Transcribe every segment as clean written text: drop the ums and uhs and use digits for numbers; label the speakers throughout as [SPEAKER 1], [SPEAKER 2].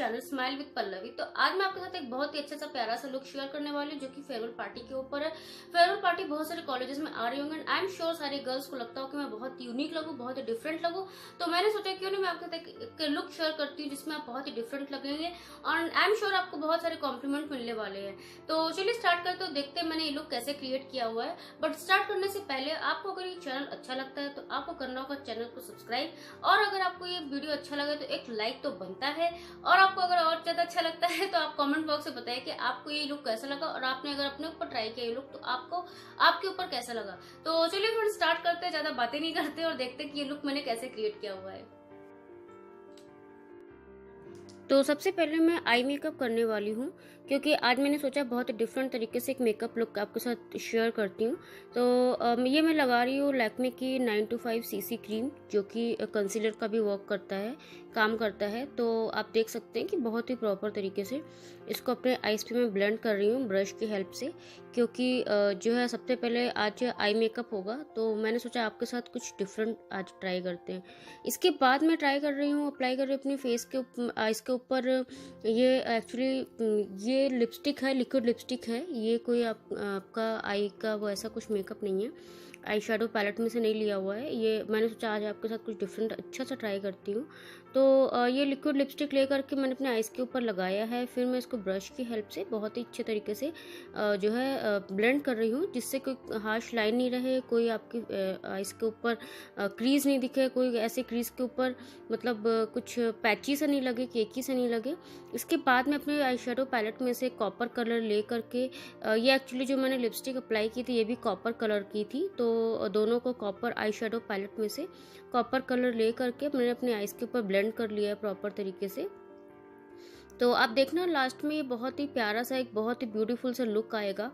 [SPEAKER 1] Channel smile with Pallavi. तो आज मैं आपके साथ एक बहुत ही अच्छा सा प्यारा सा लुक शेयर करने वाली हूँ जो कि फेयरवेल पार्टी के ऊपर है। फेयरवेल पार्टी बहुत सारे कॉलेजेस में आ रही होंगे एंड आई एम श्योर सारी गर्ल्स को लगता हो कि मैं बहुत यूनिक लगूँ, बहुत ही डिफरेंट लगूँ। तो मैंने सोचा क्यों नहीं मैं आपके साथ एक लुक शेयर करती हूँ जिसमें आप बहुत ही डिफरेंट लगेंगे और आई एम श्योर आपको बहुत सारे कॉम्प्लीमेंट मिलने वाले हैं। तो चलिए स्टार्ट करते हो, देखते हैं मैंने ये लुक कैसे क्रिएट किया हुआ है। बट स्टार्ट करने से पहले आपको अगर ये चैनल अच्छा लगता है तो आपको करना होगा चैनल को सब्सक्राइब, और अगर आपको ये वीडियो अच्छा लगे तो एक लाइक तो बनता है। और आपको अगर और ज्यादा अच्छा लगता है तो आप कमेंट बॉक्स में बताइए कि आपको ये लुक कैसा लगा और आपने अगर अपने ऊपर ट्राई किया ये लुक तो आपको आपके ऊपर कैसा लगा। तो चलिए फ्रेंड्स स्टार्ट करते हैं, ज्यादा बातें नहीं करते और देखते हैं कि ये लुक मैंने कैसे क्रिएट किया हुआ है। तो सबसे पहले मैं आई मेकअप करने वाली हूँ क्योंकि आज मैंने सोचा बहुत डिफरेंट तरीके से एक मेकअप लुक आपके साथ शेयर करती हूँ। तो ये मैं लगा रही हूँ लैक्मे की 925 सीसी क्रीम जो कि कंसीलर का भी वर्क करता है, काम करता है। तो आप देख सकते हैं कि बहुत ही प्रॉपर तरीके से इसको अपने आईज पे मैं ब्लेंड कर रही हूँ ब्रश की हेल्प से, क्योंकि जो है सबसे पहले आज आई मेकअप होगा तो मैंने सोचा आपके साथ कुछ डिफरेंट आज ट्राई करते हैं। इसके बाद मैं ट्राई कर रही हूँ, अप्लाई कर रही हूँ अपनी फेस के आईज के ऊपर। ये एक्चुअली ये लिपस्टिक है, लिक्विड लिपस्टिक है, ये कोई आपका आई का वो ऐसा कुछ मेकअप नहीं है, आई शेडो पैलेट में से नहीं लिया हुआ है। ये मैंने सोचा आज आपके साथ कुछ डिफरेंट अच्छा सा ट्राई करती हूँ। तो ये लिक्विड लिपस्टिक ले करके मैंने अपने आईज के ऊपर लगाया है, फिर मैं इसको ब्रश की हेल्प से बहुत ही अच्छे तरीके से जो है ब्लेंड कर रही हूँ जिससे कोई हार्श लाइन नहीं रहे, कोई आपकी आईज के ऊपर क्रीज नहीं दिखे, कोई ऐसे क्रीज के ऊपर मतलब कुछ पैची से नहीं लगे, केकी से नहीं लगे। इसके बाद मैं अपने आई शेडो पैलेट में से कॉपर कलर ले करके ये एक्चुअली जो मैंने लिपस्टिक अप्लाई की थी ये भी कॉपर कलर की थी, तो दोनों को कॉपर आई शेडो पैलेट में से कॉपर कलर ले करके मैंने अपने आईज के ऊपर ब्लेंड कर लिया है प्रॉपर तरीके से। तो आप देखना लास्ट में ये बहुत ही प्यारा सा एक बहुत ही ब्यूटीफुल सा लुक आएगा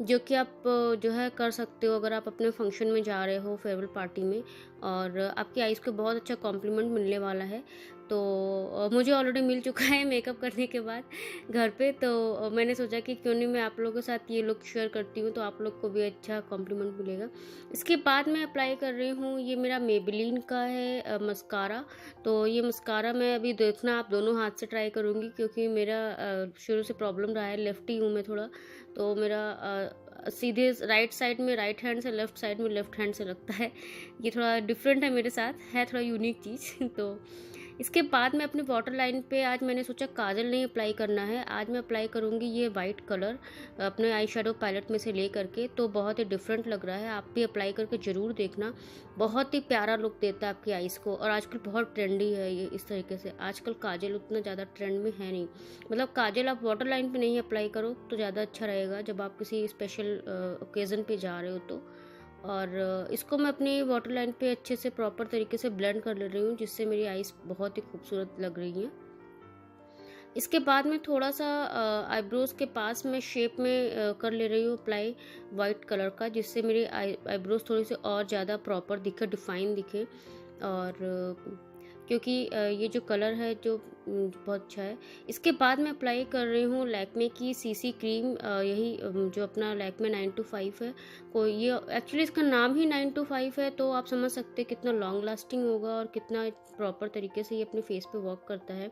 [SPEAKER 1] जो कि आप जो है कर सकते हो अगर आप अपने फंक्शन में जा रहे हो फेयरवेल पार्टी में, और आपकी आईज को बहुत अच्छा कॉम्प्लीमेंट मिलने वाला है। तो मुझे ऑलरेडी मिल चुका है मेकअप करने के बाद घर पे, तो मैंने सोचा कि क्यों नहीं मैं आप लोगों के साथ ये लुक शेयर करती हूँ तो आप लोग को भी अच्छा कॉम्प्लीमेंट मिलेगा। इसके बाद मैं अप्लाई कर रही हूँ, ये मेरा मेबेलिन का है मस्कारा। तो ये मस्कारा मैं अभी देखना आप दोनों हाथ से ट्राई करूँगी क्योंकि मेरा शुरू से प्रॉब्लम रहा है, लेफ्टी हूँ मैं थोड़ा, तो मेरा सीधे राइट साइड में राइट हैंड से, लेफ्ट साइड में लेफ्ट हैंड से लगता है। ये थोड़ा डिफरेंट है मेरे साथ, है थोड़ा यूनिक चीज़। तो इसके बाद मैं अपने वाटर लाइन पे आज मैंने सोचा काजल नहीं अप्लाई करना है, आज मैं अप्लाई करूँगी ये वाइट कलर अपने आई शेडो पैलेट में से ले करके। तो बहुत ही डिफरेंट लग रहा है, आप भी अप्लाई करके ज़रूर देखना, बहुत ही प्यारा लुक देता है आपकी आईज़ को। और आजकल बहुत ट्रेंडी है ये इस तरीके से, आजकल काजल उतना ज़्यादा ट्रेंड में है नहीं, मतलब काजल आप वाटर लाइन पे नहीं अप्लाई करो तो ज़्यादा अच्छा रहेगा जब आप किसी स्पेशल ओकेज़न पे जा रहे हो तो। और इसको मैं अपनी वाटर लाइन पे अच्छे से प्रॉपर तरीके से ब्लेंड कर ले रही हूँ जिससे मेरी आईज बहुत ही खूबसूरत लग रही हैं। इसके बाद मैं थोड़ा सा आईब्रोज़ के पास में शेप में कर ले रही हूँ अप्लाई वाइट कलर का, जिससे मेरी आईब्रोज़ थोड़ी सी और ज़्यादा प्रॉपर दिखे, डिफाइन दिखे। और क्योंकि ये जो कलर है जो बहुत अच्छा है। इसके बाद मैं अप्लाई कर रही हूँ लैक्मे की सीसी क्रीम, यही जो अपना लैक्मे 925 है, को ये एक्चुअली इसका नाम ही 925 है, तो आप समझ सकते हैं कितना लॉन्ग लास्टिंग होगा और कितना प्रॉपर तरीके से ये अपने फेस पे वर्क करता है।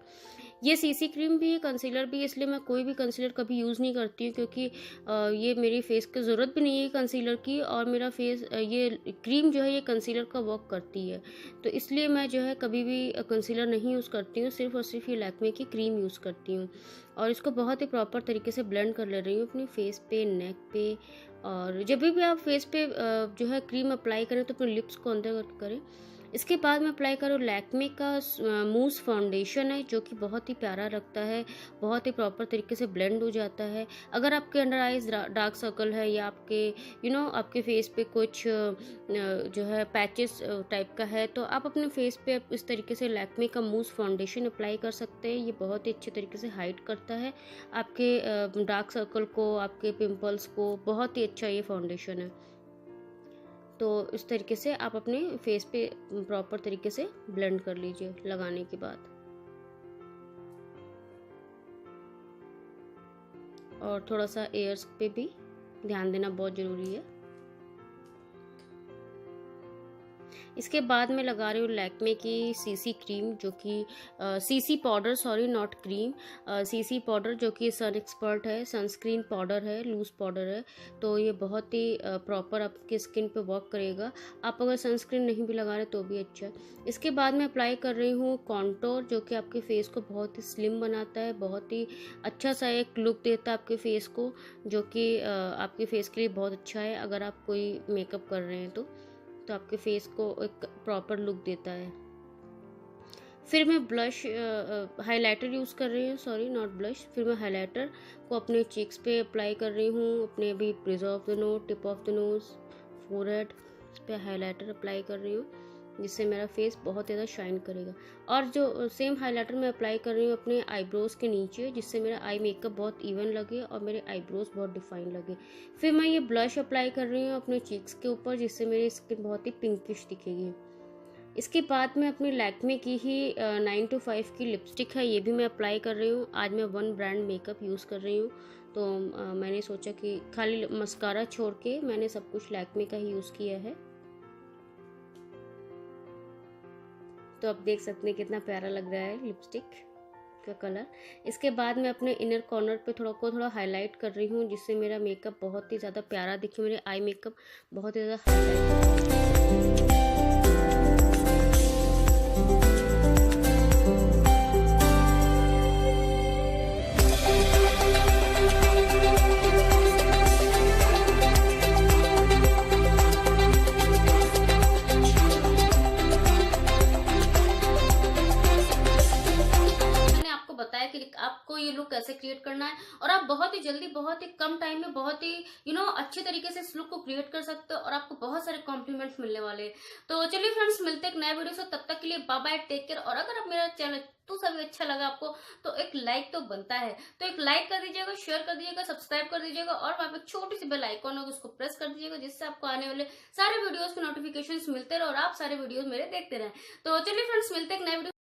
[SPEAKER 1] ये सीसी क्रीम भी कंसीलर भी, इसलिए मैं कोई भी कंसीलर कभी यूज़ नहीं करती हूँ क्योंकि ये मेरी फेस की ज़रूरत भी नहीं है कंसीलर की, और मेरा फेस ये क्रीम जो है ये कंसीलर का वर्क करती है, तो इसलिए मैं जो है कभी भी कंसीलर नहीं यूज़ करती हूँ, सिर्फ और सिर्फ ये लैक्मे की क्रीम यूज़ करती हूँ। और इसको बहुत ही प्रॉपर तरीके से ब्लेंड कर ले रही हूँ अपनी फेस पे, नेक पे। और जब भी आप फेस पे जो है क्रीम अप्लाई करें तो अपने लिप्स को अंदर करें। इसके बाद मैं अप्लाई करूँ लैक्मे का मूस फाउंडेशन है जो कि बहुत ही प्यारा लगता है, बहुत ही प्रॉपर तरीके से ब्लेंड हो जाता है। अगर आपके अंडर आइज डार्क सर्कल है या आपके आपके फेस पे कुछ जो है पैचेस टाइप का है तो आप अपने फेस पे इस तरीके से लैक्मे का मूस फाउंडेशन अप्लाई कर सकते हैं। ये बहुत ही अच्छे तरीके से हाइड करता है आपके डार्क सर्कल को, आपके पिंपल्स को, बहुत ही अच्छा ये फाउंडेशन है। तो इस तरीके से आप अपने फेस पे प्रॉपर तरीके से ब्लेंड कर लीजिए लगाने के बाद। और थोड़ा सा एयर्स पे भी ध्यान देना बहुत ज़रूरी है। इसके बाद मैं लगा रही हूँ लैक्मे की सीसी क्रीम, जो कि CC powder, sorry not cream, CC powder, जो कि सन एक्सपर्ट है, सनस्क्रीन पाउडर है, लूज पाउडर है। तो ये बहुत ही प्रॉपर आपके स्किन पे वर्क करेगा। आप अगर सनस्क्रीन नहीं भी लगा रहे तो भी अच्छा है। इसके बाद मैं अप्लाई कर रही हूँ कॉन्टोर, जो कि आपके फेस को बहुत ही स्लिम बनाता है, बहुत ही अच्छा सा एक लुक देता है आपके फेस को, जो कि आपके फेस के लिए बहुत अच्छा है। अगर आप कोई मेकअप कर रहे हैं तो आपके फेस को एक प्रॉपर लुक देता है। फिर मैं ब्लश हाइलाइटर यूज़ कर रही हूँ, सॉरी नॉट ब्लश। फिर मैं हाइलाइटर को अपने चीक्स पे अप्लाई कर रही हूँ, अपने अभी bridge of the nose, tip of the nose, forehead, इस पर हाइलाइटर अप्लाई कर रही हूँ, जिससे मेरा फेस बहुत ज़्यादा शाइन करेगा। और जो सेम हाइलाइटर मैं अप्लाई कर रही हूँ अपने आईब्रोज़ के नीचे, जिससे मेरा आई मेकअप बहुत इवन लगे और मेरे आईब्रोज़ बहुत डिफाइन लगे। फिर मैं ये ब्लश अप्लाई कर रही हूँ अपने चीक्स के ऊपर, जिससे मेरी स्किन बहुत ही पिंकिश दिखेगी। इसके बाद मैं अपनी लैक्मे की ही 9 to 5 की लिपस्टिक है, ये भी मैं अप्लाई कर रही हूँ। आज मैं वन ब्रांड मेकअप यूज़ कर रही हूँ, तो मैंने सोचा कि खाली मस्कारा छोड़ के मैंने सब कुछ लैक्मे का ही यूज़ किया है। तो आप देख सकते हैं कितना प्यारा लग रहा है लिपस्टिक का कलर। इसके बाद मैं अपने इनर कॉर्नर पे थोड़ा हाईलाइट कर रही हूँ, जिससे मेरा मेकअप बहुत ही ज़्यादा प्यारा दिखे, मेरे आई मेकअप बहुत ही ज़्यादा हाईलाइट। बताया कि आपको ये लुक कैसे क्रिएट करना है, और आप बहुत ही जल्दी, बहुत ही कम टाइम में, बहुत ही अच्छे तरीके से इस लुक को क्रिएट कर सकते हो, और आपको बहुत सारे कॉम्प्लीमेंट्स मिलने वाले हैं। तो चलिए फ्रेंड्स, मिलते हैं एक नए वीडियो से, तब तक के लिए बाय बाय, टेक केयर। और अगर आप मेरा चैनल तो सभी अच्छा लगा आपको, तो एक लाइक तो बनता है, तो एक लाइक कर दीजिएगा, शेयर कर दीजिएगा, सब्सक्राइब कर दीजिएगा, और वहाँ पे छोटी सी बेल आइकॉन होगी, उसको प्रेस कर दीजिएगा, जिससे आपको आने वाले सारे वीडियोस के नोटिफिकेशंस मिलते रहे और आप सारे वीडियोस मेरे देखते रहें। तो चलिए फ्रेंड्स, मिलते हैं एक नए वीडियो।